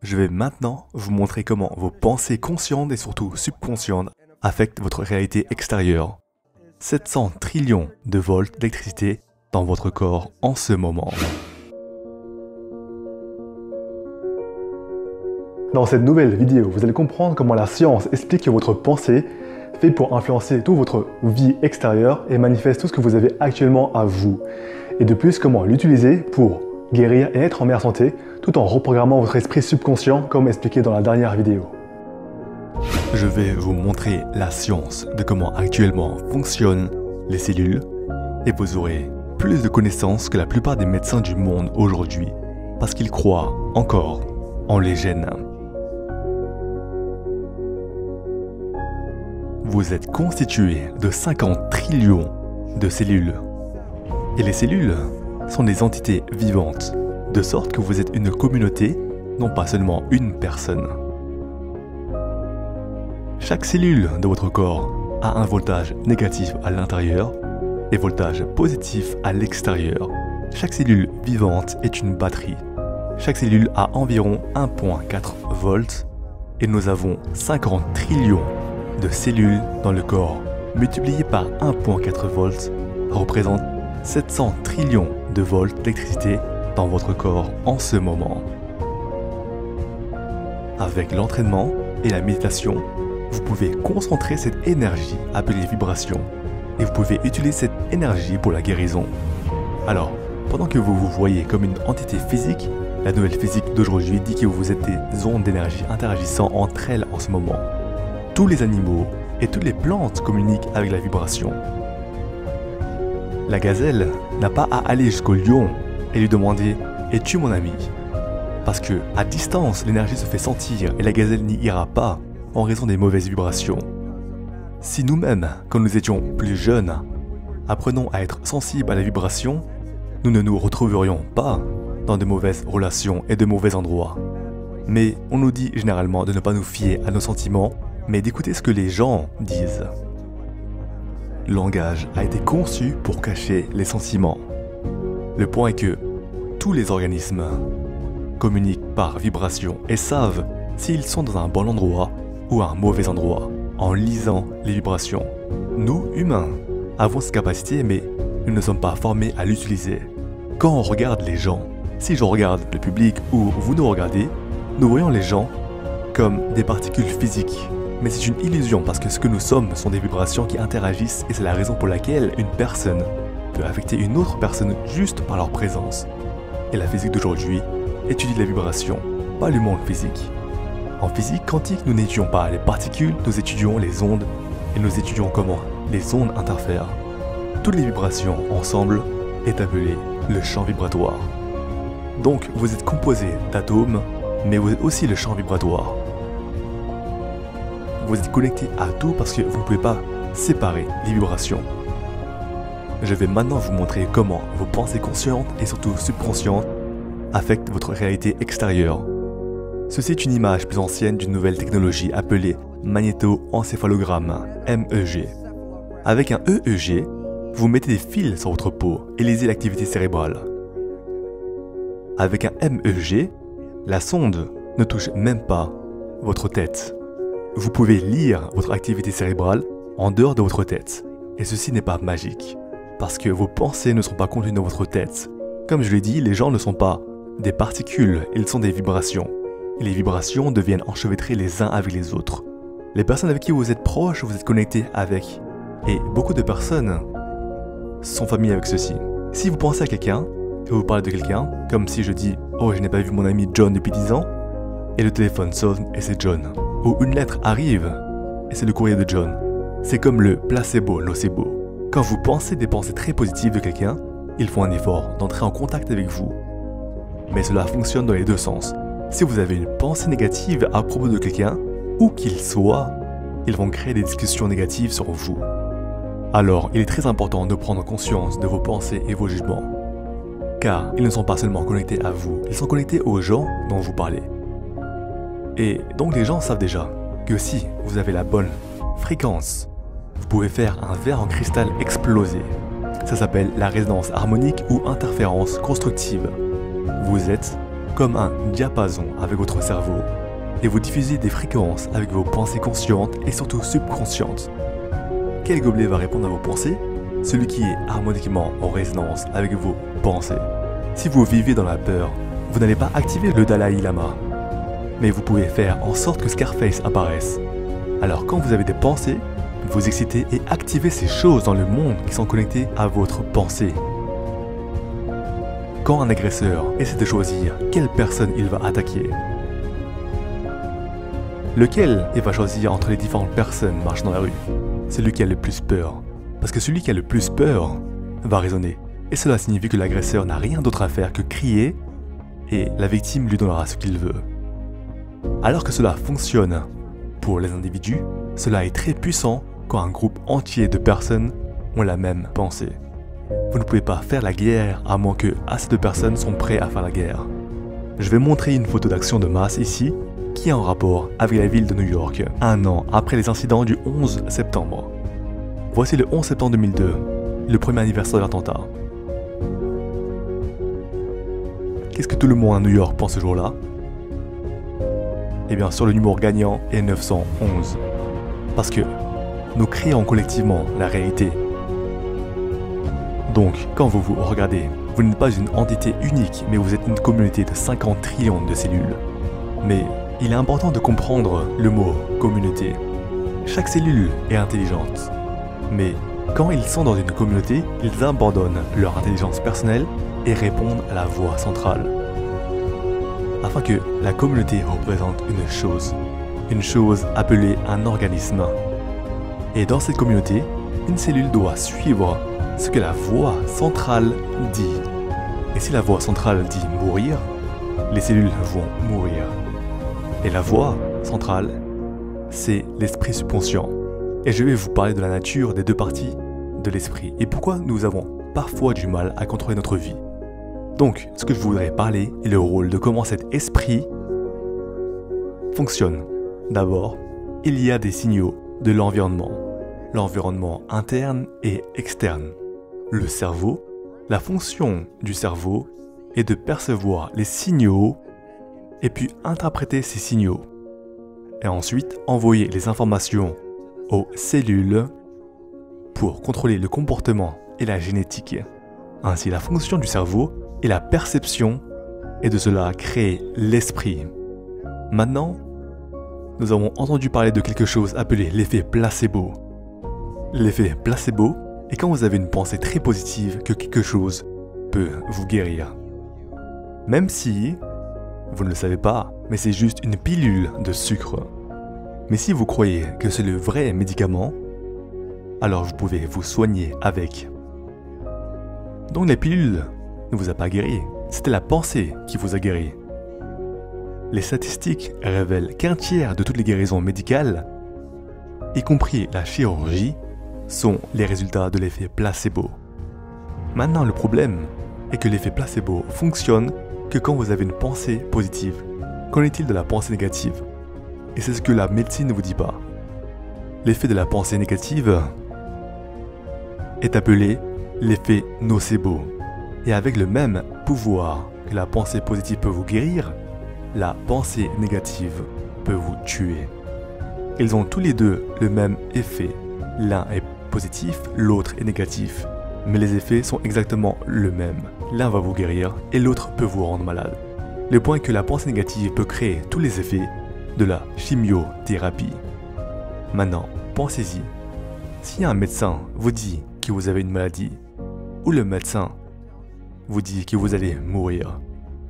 Je vais maintenant vous montrer comment vos pensées conscientes et surtout subconscientes affectent votre réalité extérieure. 700 trillions de volts d'électricité dans votre corps en ce moment. Dans cette nouvelle vidéo, vous allez comprendre comment la science explique que votre pensée fait pour influencer toute votre vie extérieure et manifeste tout ce que vous avez actuellement à vous. Et de plus, comment l'utiliser pour guérir et être en meilleure santé tout en reprogrammant votre esprit subconscient comme expliqué dans la dernière vidéo. Je vais vous montrer la science de comment actuellement fonctionnent les cellules et vous aurez plus de connaissances que la plupart des médecins du monde aujourd'hui parce qu'ils croient encore en les gènes. Vous êtes constitué de 50 trillions de cellules. Et les cellules sont des entités vivantes, de sorte que vous êtes une communauté, non pas seulement une personne. Chaque cellule de votre corps a un voltage négatif à l'intérieur et voltage positif à l'extérieur. Chaque cellule vivante est une batterie. Chaque cellule a environ 1,4 volts et nous avons 50 trillions de cellules dans le corps. Multiplié par 1,4 volts représente 700 trillions de volts d'électricité dans votre corps en ce moment. Avec l'entraînement et la méditation, vous pouvez concentrer cette énergie appelée vibration et vous pouvez utiliser cette énergie pour la guérison. Alors, pendant que vous vous voyez comme une entité physique, la nouvelle physique d'aujourd'hui dit que vous êtes des ondes d'énergie interagissant entre elles en ce moment. Tous les animaux et toutes les plantes communiquent avec la vibration. La gazelle n'a pas à aller jusqu'au lion et lui demander « Es-tu mon ami ?» Parce que, à distance, l'énergie se fait sentir et la gazelle n'y ira pas en raison des mauvaises vibrations. Si nous-mêmes, quand nous étions plus jeunes, apprenons à être sensibles à la vibration, nous ne nous retrouverions pas dans de mauvaises relations et de mauvais endroits. Mais on nous dit généralement de ne pas nous fier à nos sentiments, mais d'écouter ce que les gens disent. Le langage a été conçu pour cacher les sentiments. Le point est que tous les organismes communiquent par vibration et savent s'ils sont dans un bon endroit ou un mauvais endroit en lisant les vibrations. Nous, humains, avons cette capacité mais nous ne sommes pas formés à l'utiliser. Quand on regarde les gens, si je regarde le public ou vous nous regardez, nous voyons les gens comme des particules physiques. Mais c'est une illusion parce que ce que nous sommes sont des vibrations qui interagissent et c'est la raison pour laquelle une personne peut affecter une autre personne juste par leur présence. Et la physique d'aujourd'hui étudie la vibration, pas le monde physique. En physique quantique, nous n'étudions pas les particules, nous étudions les ondes et nous étudions comment les ondes interfèrent. Toutes les vibrations ensemble est appelé le champ vibratoire. Donc vous êtes composé d'atomes, mais vous êtes aussi le champ vibratoire. Vous êtes connecté à tout parce que vous ne pouvez pas séparer les vibrations. Je vais maintenant vous montrer comment vos pensées conscientes et surtout subconscientes affectent votre réalité extérieure. Ceci est une image plus ancienne d'une nouvelle technologie appelée magnétoencéphalogramme, MEG. Avec un EEG, vous mettez des fils sur votre peau et lisez l'activité cérébrale. Avec un MEG, la sonde ne touche même pas votre tête. Vous pouvez lire votre activité cérébrale en dehors de votre tête. Et ceci n'est pas magique, parce que vos pensées ne sont pas contenues dans votre tête. Comme je l'ai dit, les gens ne sont pas des particules, ils sont des vibrations. Et les vibrations deviennent enchevêtrées les uns avec les autres. Les personnes avec qui vous êtes proches, vous êtes connectés avec. Et beaucoup de personnes sont familières avec ceci. Si vous pensez à quelqu'un, et vous parlez de quelqu'un, comme si je dis « Oh, je n'ai pas vu mon ami John depuis 10 ans », et le téléphone sonne et c'est John. Ou une lettre arrive et c'est le courrier de John. C'est comme le placebo, nocebo. Quand vous pensez des pensées très positives de quelqu'un, ils font un effort d'entrer en contact avec vous. Mais cela fonctionne dans les deux sens. Si vous avez une pensée négative à propos de quelqu'un, où qu'il soit, ils vont créer des discussions négatives sur vous. Alors, il est très important de prendre conscience de vos pensées et vos jugements. Car ils ne sont pas seulement connectés à vous, ils sont connectés aux gens dont vous parlez. Et donc les gens savent déjà que si vous avez la bonne fréquence, vous pouvez faire un verre en cristal exploser. Ça s'appelle la résonance harmonique ou interférence constructive. Vous êtes comme un diapason avec votre cerveau et vous diffusez des fréquences avec vos pensées conscientes et surtout subconscientes. Quel gobelet va répondre à vos pensées? Celui qui est harmoniquement en résonance avec vos pensées. Si vous vivez dans la peur, vous n'allez pas activer le Dalai Lama, mais vous pouvez faire en sorte que Scarface apparaisse. Alors quand vous avez des pensées, vous excitez et activez ces choses dans le monde qui sont connectées à votre pensée. Quand un agresseur essaie de choisir quelle personne il va attaquer, lequel il va choisir entre les différentes personnes marchant dans la rue? Celui qui a le plus peur. Parce que celui qui a le plus peur va raisonner. Et cela signifie que l'agresseur n'a rien d'autre à faire que crier et la victime lui donnera ce qu'il veut. Alors que cela fonctionne pour les individus, cela est très puissant quand un groupe entier de personnes ont la même pensée. Vous ne pouvez pas faire la guerre à moins que assez de personnes sont prêtes à faire la guerre. Je vais montrer une photo d'action de masse ici qui est en rapport avec la ville de New York, un an après les incidents du 11 septembre. Voici le 11 septembre 2002, le premier anniversaire de l'attentat. Qu'est-ce que tout le monde à New York pense ce jour-là? Eh bien sûr, le numéro gagnant est 911. Parce que nous créons collectivement la réalité. Donc, quand vous vous regardez, vous n'êtes pas une entité unique, mais vous êtes une communauté de 50 trillions de cellules. Mais il est important de comprendre le mot communauté. Chaque cellule est intelligente. Mais quand ils sont dans une communauté, ils abandonnent leur intelligence personnelle et répondent à la voix centrale. Afin que la communauté représente une chose appelée un organisme. Et dans cette communauté, une cellule doit suivre ce que la voix centrale dit. Et si la voix centrale dit mourir, les cellules vont mourir. Et la voix centrale, c'est l'esprit subconscient. Et je vais vous parler de la nature des deux parties de l'esprit et pourquoi nous avons parfois du mal à contrôler notre vie. Donc, ce que je voudrais parler est le rôle de comment cet esprit fonctionne. D'abord, il y a des signaux de l'environnement interne et externe. Le cerveau, la fonction du cerveau est de percevoir les signaux et puis interpréter ces signaux. Et ensuite, envoyer les informations aux cellules pour contrôler le comportement et la génétique. Ainsi, la fonction du cerveau est la perception et de cela créer l'esprit. Maintenant, nous avons entendu parler de quelque chose appelé l'effet placebo. L'effet placebo est quand vous avez une pensée très positive que quelque chose peut vous guérir. Même si vous ne le savez pas, mais c'est juste une pilule de sucre. Mais si vous croyez que c'est le vrai médicament, alors vous pouvez vous soigner avec. Donc la pilule ne vous a pas guéri, c'était la pensée qui vous a guéri. Les statistiques révèlent qu'un tiers de toutes les guérisons médicales, y compris la chirurgie, sont les résultats de l'effet placebo. Maintenant, le problème est que l'effet placebo fonctionne que quand vous avez une pensée positive. Qu'en est-il de la pensée négative? Et c'est ce que la médecine ne vous dit pas. L'effet de la pensée négative est appelé l'effet nocebo. Et avec le même pouvoir que la pensée positive peut vous guérir, la pensée négative peut vous tuer. Ils ont tous les deux le même effet. L'un est positif, l'autre est négatif. Mais les effets sont exactement le même. L'un va vous guérir et l'autre peut vous rendre malade. Le point est que la pensée négative peut créer tous les effets de la chimiothérapie. Maintenant, pensez-y. Si un médecin vous dit que vous avez une maladie, ou le médecin vous dit que vous allez mourir,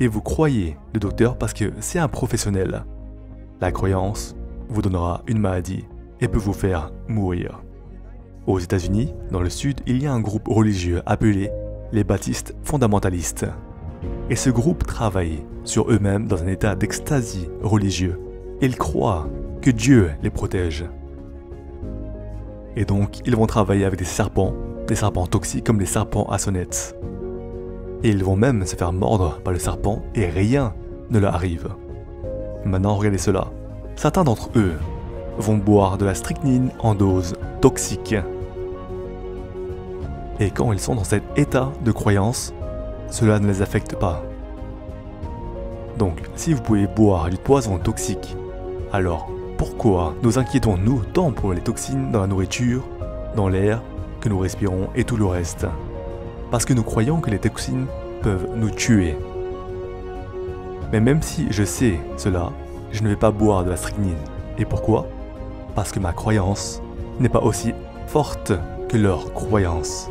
et vous croyez le docteur parce que c'est un professionnel, la croyance vous donnera une maladie et peut vous faire mourir. Aux États-Unis, dans le sud, il y a un groupe religieux appelé les baptistes fondamentalistes. Et ce groupe travaille sur eux-mêmes dans un état d'extasie religieux. Ils croient que Dieu les protège. Et donc, ils vont travailler avec des serpents toxiques comme les serpents à sonnettes. Et ils vont même se faire mordre par le serpent et rien ne leur arrive. Maintenant, regardez cela. Certains d'entre eux vont boire de la strychnine en dose toxique. Et quand ils sont dans cet état de croyance, cela ne les affecte pas. Donc, si vous pouvez boire du poison toxique, alors pourquoi nous inquiétons-nous tant pour les toxines dans la nourriture, dans l'air que nous respirons et tout le reste? Parce que nous croyons que les toxines peuvent nous tuer. Mais même si je sais cela, je ne vais pas boire de la strychnine. Et pourquoi? Parce que ma croyance n'est pas aussi forte que leur croyance.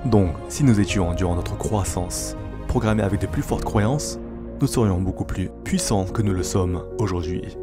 Donc, si nous étions durant notre croissance programmés avec de plus fortes croyances, nous serions beaucoup plus puissants que nous le sommes aujourd'hui.